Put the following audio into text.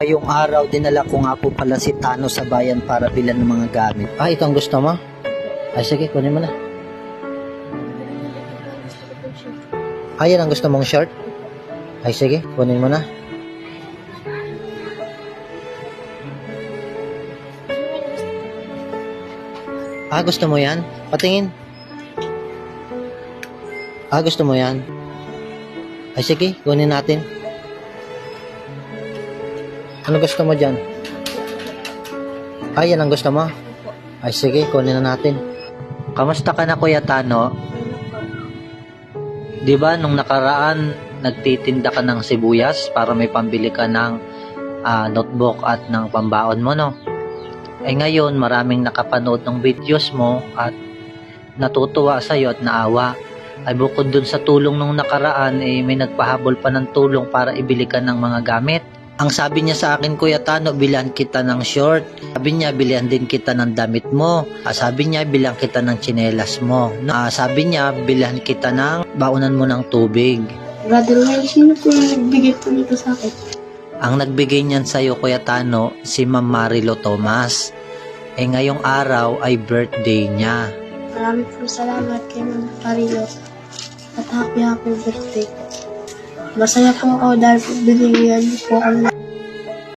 Ngayong araw, dinala ko nga po pala si Tano sa bayan para bilan ng mga gamit. Ito ang gusto mo? Ay sige, kunin mo na. Yan ang gusto mong shirt? Ay sige, kunin mo na. Gusto mo yan? Patingin. Gusto mo yan? Ay sige, kunin natin. Ano gusto mo dyan? Yan ang gusto mo? Ay sige, kunin na natin. Kamusta ka na, Kuya Tano? Diba nung nakaraan nagtitinda ka ng sibuyas para may pambili ka ng notebook at ng pambaon mo, no? Ngayon maraming nakapanood ng videos mo at natutuwa sa'yo at naawa. Bukod dun sa tulong nung nakaraan, may nagpahabol pa ng tulong para ibili ka ng mga gamit. Ang sabi niya sa akin, Kuya Tano, bilhan kita ng short. Sabi niya, bilhan din kita ng damit mo. Sabi niya, bilhan kita ng tsinelas mo. Sabi niya, bilhan kita ng baunan mo ng tubig. Brother Will, sino po yung nagbigay po nito sa akin? Ang nagbigay niyan sa'yo, Kuya Tano, si Ma'am Marilo Tomas. Ngayong araw ay birthday niya. Maraming po salamat kay Ma'am Marilo. At happy birthday. Masaya po ako dahil binigyan niyo po ako